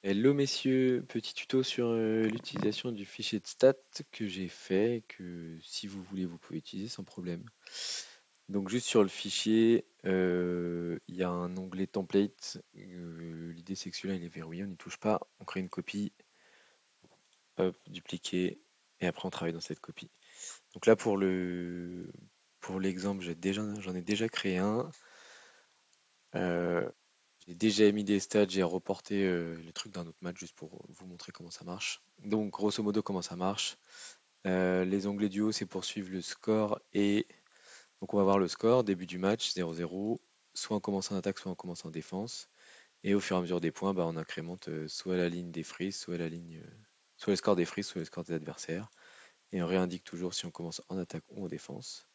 Hello messieurs, petit tuto sur l'utilisation du fichier de stats que j'ai fait, que si vous voulez vous pouvez utiliser sans problème. Donc juste sur le fichier, il y a un onglet template. L'idée c'est que celui-là il est verrouillé, on n'y touche pas, on crée une copie, hop, dupliquer, et après on travaille dans cette copie. Donc là pour l'exemple, j'en ai déjà créé un. Euh, J'ai déjà mis des stats, j'ai reporté le truc d'un autre match juste pour vous montrer comment ça marche. Donc grosso modo comment ça marche. Les onglets du haut c'est pour suivre le score et donc on va voir le score, début du match 0-0, soit on commence en attaque, soit on commence en défense. Et au fur et à mesure des points, bah, on incrémente soit la ligne des frises, soit le score des frises, soit le score des adversaires. Et on réindique toujours si on commence en attaque ou en défense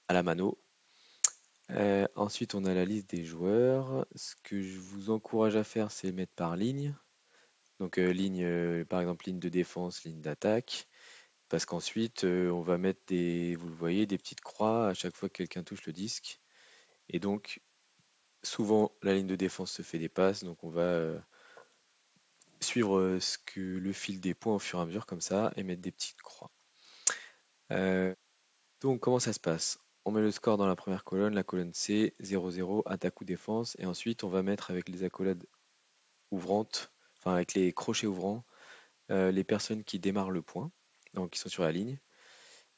à la mano. Ensuite, on a la liste des joueurs. Ce que je vous encourage à faire, c'est mettre par ligne. Donc par exemple, ligne de défense, ligne d'attaque. Parce qu'ensuite, on va mettre vous le voyez, des petites croix à chaque fois que quelqu'un touche le disque. Et donc, souvent, la ligne de défense se fait des passes. Donc, on va suivre le fil des points au fur et à mesure comme ça et mettre des petites croix. Euh, donc, comment ça se passe? On met le score dans la première colonne, la colonne C, 0-0, attaque ou défense. Et ensuite, on va mettre avec les accolades ouvrantes, enfin avec les crochets ouvrants, les personnes qui démarrent le point, donc qui sont sur la ligne.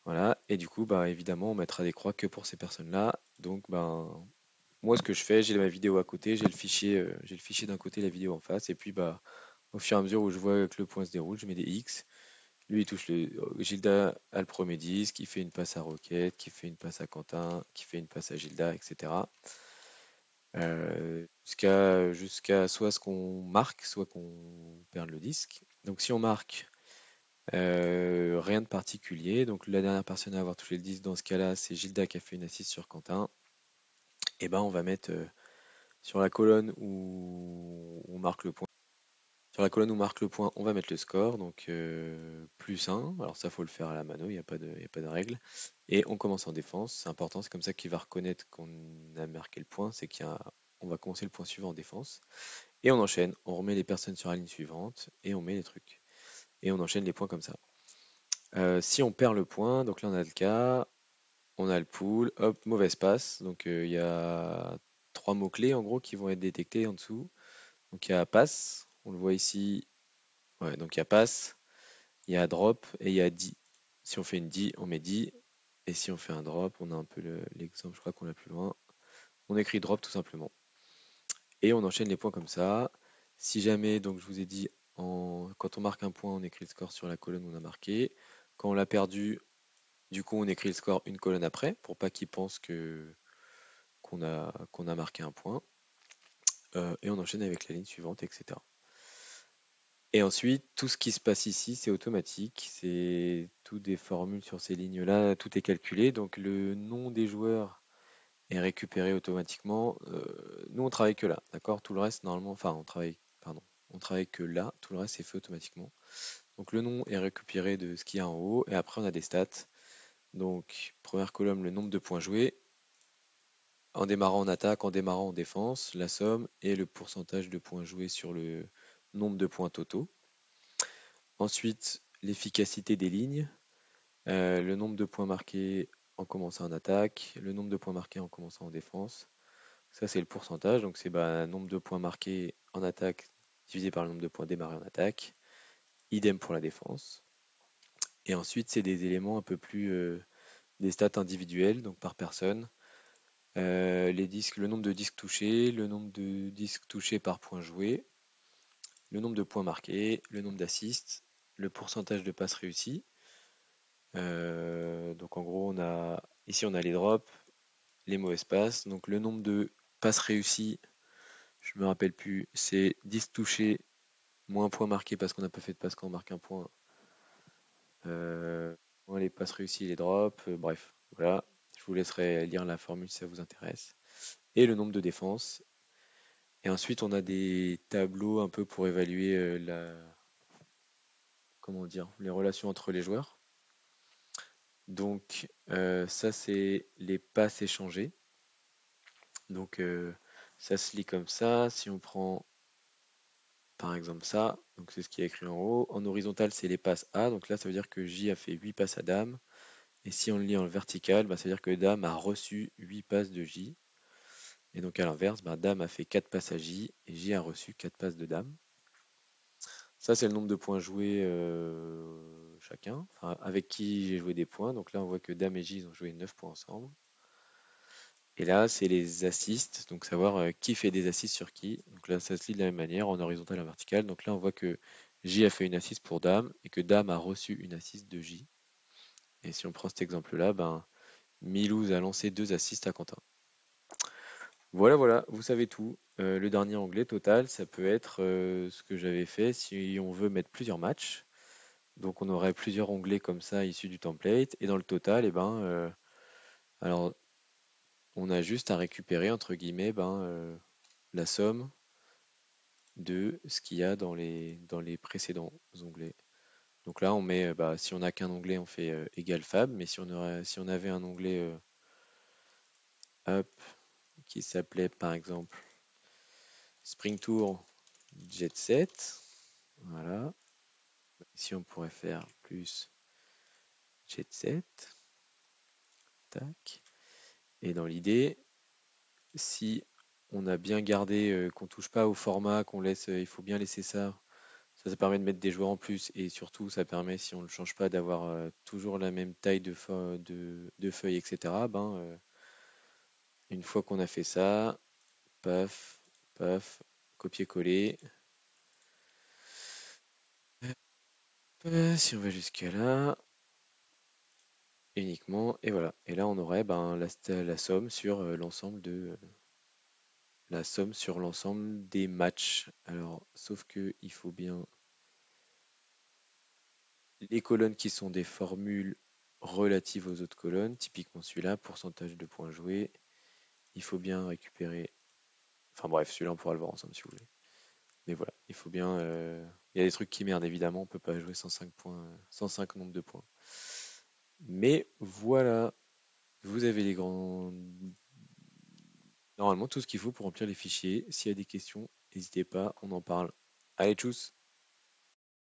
Voilà. Et du coup, bah, évidemment, on mettra des croix que pour ces personnes-là. Donc, ben, moi, ce que je fais, j'ai ma vidéo à côté, j'ai le fichier d'un côté, la vidéo en face. Et puis, bah, au fur et à mesure où je vois que le point se déroule, je mets des X. Lui, il touche Gilda a le premier disque, qui fait une passe à Roquette, qui fait une passe à Quentin, qui fait une passe à Gilda, etc. Jusqu'à soit ce qu'on marque, soit qu'on perde le disque. Donc si on marque, rien de particulier. Donc la dernière personne à avoir touché le disque dans ce cas-là, c'est Gilda qui a fait une assise sur Quentin. Et ben on va mettre sur la colonne où on marque le point. Sur la colonne où on marque le point, on va mettre le score, donc plus 1. Alors ça, faut le faire à la mano, il y a pas de règle. Et on commence en défense, c'est important, c'est comme ça qu'il va reconnaître qu'on a marqué le point, on va commencer le point suivant en défense. Et on enchaîne, on remet les personnes sur la ligne suivante et on met les trucs. Et on enchaîne les points comme ça. Si on perd le point, donc là on a le cas, on a le pool, hop, mauvaise passe. Donc il y a trois mots-clés en gros qui vont être détectés en dessous. Donc il y a passe, on le voit ici. Ouais, donc il y a passe, il y a drop et il y a D. Si on fait une D, on met D. Et si on fait un drop, on a un peu l'exemple, je crois qu'on l'a plus loin. On écrit drop tout simplement. Et on enchaîne les points comme ça. Si jamais, donc je vous ai dit, quand on marque un point, on écrit le score sur la colonne où on a marqué. Quand on l'a perdu, du coup, on écrit le score une colonne après, pour pas qu'il pense qu'on a marqué un point. Et on enchaîne avec la ligne suivante, etc. Et ensuite, tout ce qui se passe ici, c'est automatique. C'est tout des formules sur ces lignes-là, tout est calculé. Donc le nom des joueurs est récupéré automatiquement. Nous, on travaille que là, d'accord? Tout le reste, normalement, enfin, on travaille que là. Tout le reste est fait automatiquement. Donc le nom est récupéré de ce qu'il y a en haut. Et après, on a des stats. Donc, première colonne, le nombre de points joués. En démarrant en attaque, en démarrant en défense, la somme et le pourcentage de points joués sur le nombre de points totaux. Ensuite, l'efficacité des lignes, le nombre de points marqués en commençant en attaque, le nombre de points marqués en commençant en défense. Ça, c'est le pourcentage. Donc, c'est nombre de points marqués en attaque divisé par le nombre de points démarrés en attaque. Idem pour la défense. Et ensuite, c'est des éléments un peu plus des stats individuelles, donc par personne. Les disques, le nombre de disques touchés, le nombre de disques touchés par point joué, le nombre de points marqués, le nombre d'assists, le pourcentage de passes réussies. Donc en gros, ici on a les drops, les mauvaises passes. Donc le nombre de passes réussies, je me rappelle plus, c'est 10 touchés moins points marqués parce qu'on n'a pas fait de passe quand on marque un point. Moins les passes réussies, les drops, bref, voilà. Je vous laisserai lire la formule si ça vous intéresse. Et le nombre de défenses. Et ensuite, on a des tableaux un peu pour évaluer comment dire, les relations entre les joueurs. Donc, ça, c'est les passes échangées. Donc, ça se lit comme ça. Si on prend, par par exemple ça. Donc c'est ce qui est écrit en haut. En horizontal, c'est les passes A. Donc là, ça veut dire que J a fait 8 passes à Dame. Et si on le lit en vertical, bah, ça veut dire que Dame a reçu 8 passes de J. Et donc à l'inverse, bah, Dame a fait 4 passes à J et J a reçu 4 passes de Dame. Ça, c'est le nombre de points joués chacun, enfin, avec qui j'ai joué des points. Donc là, on voit que Dame et J ils ont joué 9 points ensemble. Et là, c'est les assists, donc savoir qui fait des assists sur qui. Donc là, ça se lit de la même manière, en horizontal et en vertical. Donc là, on voit que J a fait une assist pour Dame et que Dame a reçu une assist de J. Et si on prend cet exemple-là, ben, Milouz a lancé 2 assists à Quentin. Voilà, voilà, vous savez tout. Le dernier onglet total, ça peut être ce que j'avais fait si on veut mettre plusieurs matchs. Donc on aurait plusieurs onglets comme ça issus du template. Et dans le total, eh ben, alors on a juste à récupérer entre guillemets la somme de ce qu'il y a dans les précédents onglets. Donc là, on met, si on n'a qu'un onglet, on fait égal fab, mais si on avait un onglet hop, qui s'appelait par exemple Spring Tour Jet Set, voilà. Ici, on pourrait faire plus Jet Set, tac. Et dans l'idée, si on a bien gardé, qu'on touche pas au format, qu'on laisse, il faut bien laisser ça. Ça permet de mettre des joueurs en plus et surtout ça permet, si on ne le change pas, d'avoir toujours la même taille de feuilles, etc. Une fois qu'on a fait ça, paf, paf, copier-coller. Si on va jusqu'à là, uniquement, et voilà. Et là on aurait la somme sur l'ensemble des matchs. Alors, sauf que il faut bien les colonnes qui sont des formules relatives aux autres colonnes, typiquement celui-là, pourcentage de points joués. Il faut bien récupérer. Enfin bref, celui-là on pourra le voir ensemble si vous voulez. Mais voilà, il faut bien. Il y a des trucs qui merdent évidemment, on peut pas jouer 105 points, 105 nombres de points. Mais voilà, vous avez les grands. Normalement tout ce qu'il faut pour remplir les fichiers. S'il y a des questions, n'hésitez pas, on en parle. Allez, tchuss!